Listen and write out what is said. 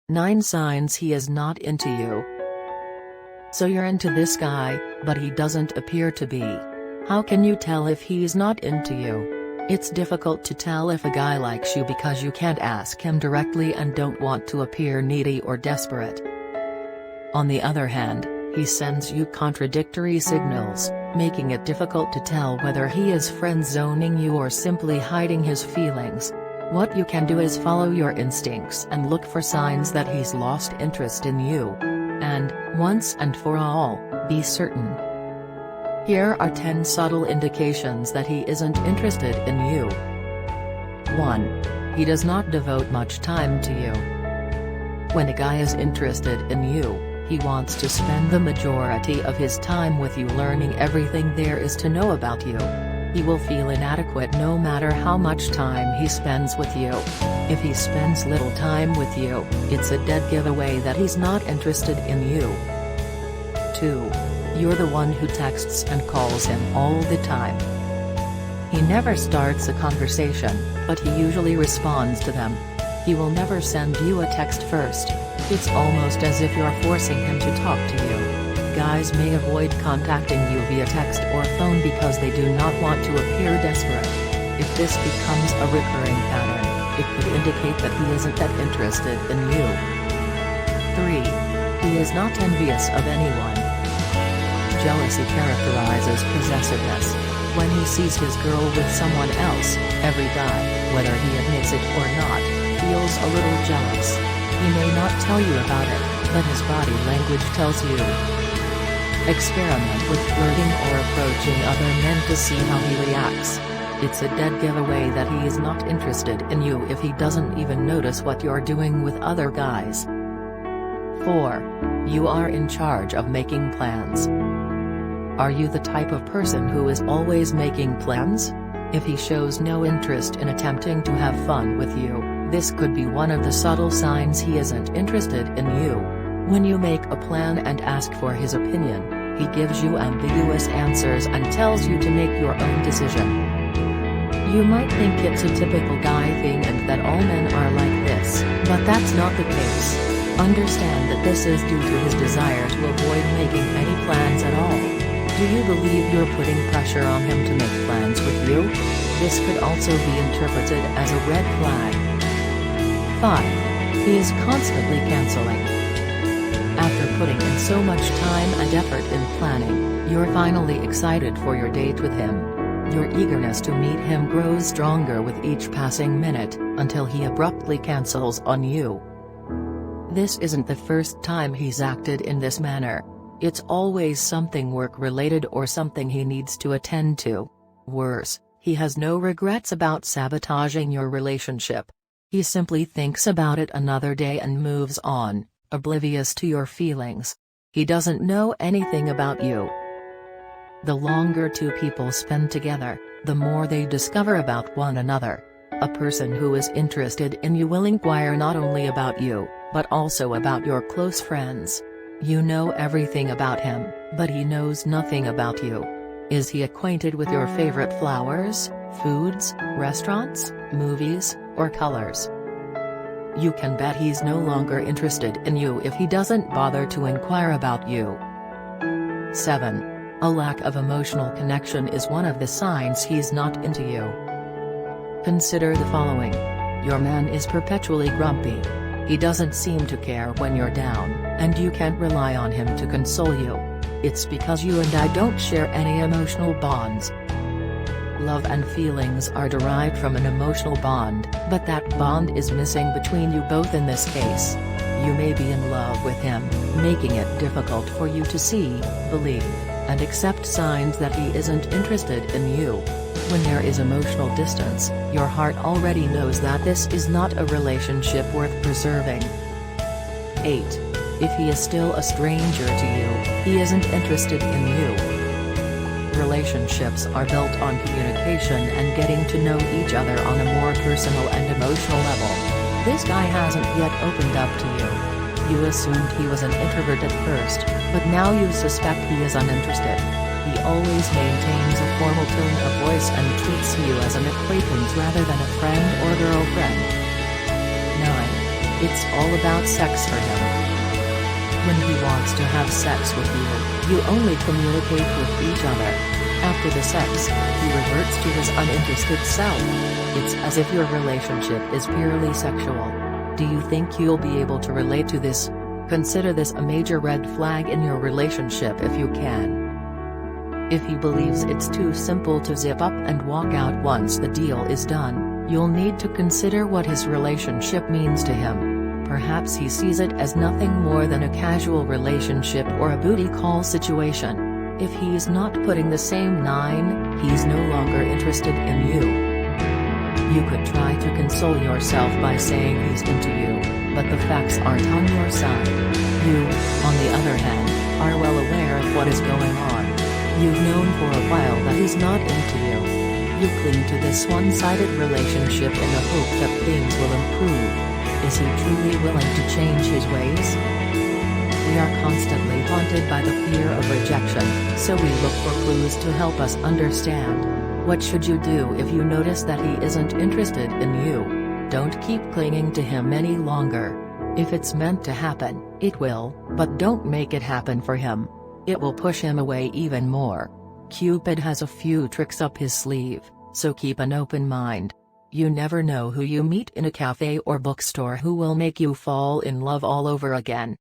9 signs he is not into you. So you're into this guy, but he doesn't appear to be. How can you tell if he's not into you? It's difficult to tell if a guy likes you because you can't ask him directly and don't want to appear needy or desperate. On the other hand, he sends you contradictory signals, making it difficult to tell whether he is friend-zoning you or simply hiding his feelings. What you can do is follow your instincts and look for signs that he's lost interest in you. And, once and for all, be certain. Here are 10 subtle indications that he isn't interested in you. 1. He does not devote much time to you. When a guy is interested in you, he wants to spend the majority of his time with you learning everything there is to know about you. He will feel inadequate no matter how much time he spends with you. If he spends little time with you, it's a dead giveaway that he's not interested in you. 2. You're the one who texts and calls him all the time. He never starts a conversation, but he usually responds to them. He will never send you a text first. It's almost as if you're forcing him to talk to you. Guys may avoid contacting you via text or phone because they do not want to appear desperate. If this becomes a recurring pattern, it could indicate that he isn't that interested in you. 3. He is not envious of anyone. Jealousy characterizes possessiveness. When he sees his girl with someone else, every guy, whether he admits it or not, feels a little jealous. He may not tell you about it, but his body language tells you. Experiment with flirting or approaching other men to see how he reacts. It's a dead giveaway that he is not interested in you if he doesn't even notice what you're doing with other guys. 4. You are in charge of making plans. Are you the type of person who is always making plans? If he shows no interest in attempting to have fun with you, this could be one of the subtle signs he isn't interested in you. When you make a plan and ask for his opinion, he gives you ambiguous answers and tells you to make your own decision. You might think it's a typical guy thing and that all men are like this, but that's not the case. Understand that this is due to his desire to avoid making any plans at all. Do you believe you're putting pressure on him to make plans with you? This could also be interpreted as a red flag. 5. He is constantly canceling. After putting in so much time and effort in planning, you're finally excited for your date with him. Your eagerness to meet him grows stronger with each passing minute, until he abruptly cancels on you. This isn't the first time he's acted in this manner. It's always something work-related or something he needs to attend to. Worse, he has no regrets about sabotaging your relationship. He simply thinks about it another day and moves on, oblivious to your feelings. He doesn't know anything about you. The longer two people spend together, the more they discover about one another. A person who is interested in you will inquire not only about you, but also about your close friends. You know everything about him, but he knows nothing about you. Is he acquainted with your favorite flowers, foods, restaurants, movies, or colors? You can bet he's no longer interested in you if he doesn't bother to inquire about you. 7. A lack of emotional connection is one of the signs he's not into you. Consider the following. Your man is perpetually grumpy. He doesn't seem to care when you're down, and you can't rely on him to console you. It's because you and I don't share any emotional bonds. Love and feelings are derived from an emotional bond, but that bond is missing between you both in this case. You may be in love with him, making it difficult for you to see, believe, and accept signs that he isn't interested in you. When there is emotional distance, your heart already knows that this is not a relationship worth preserving. 8. If he is still a stranger to you, he isn't interested in you. Relationships are built on communication and getting to know each other on a more personal and emotional level. This guy hasn't yet opened up to you. You assumed he was an introvert at first, but now you suspect he is uninterested. He always maintains a formal tone of voice and treats you as an acquaintance rather than a friend or girlfriend. 9. It's all about sex for him. When he wants to have sex with you, you only communicate with each other. After the sex, he reverts to his uninterested self. It's as if your relationship is purely sexual. Do you think you'll be able to relate to this? Consider this a major red flag in your relationship if you can. If he believes it's too simple to zip up and walk out once the deal is done, you'll need to consider what his relationship means to him. Perhaps he sees it as nothing more than a casual relationship or a booty call situation. If he's not putting the same 9, he's no longer interested in you. You could try to console yourself by saying he's into you, but the facts aren't on your side. You, on the other hand, are well aware of what is going on. You've known for a while that he's not into you. You cling to this one-sided relationship in the hope that things will improve. Is he truly willing to change his ways? We are constantly haunted by the fear of rejection, so we look for clues to help us understand. What should you do if you notice that he isn't interested in you? Don't keep clinging to him any longer. If it's meant to happen, it will, but don't make it happen for him. It will push him away even more. Cupid has a few tricks up his sleeve, so keep an open mind. You never know who you meet in a cafe or bookstore who will make you fall in love all over again.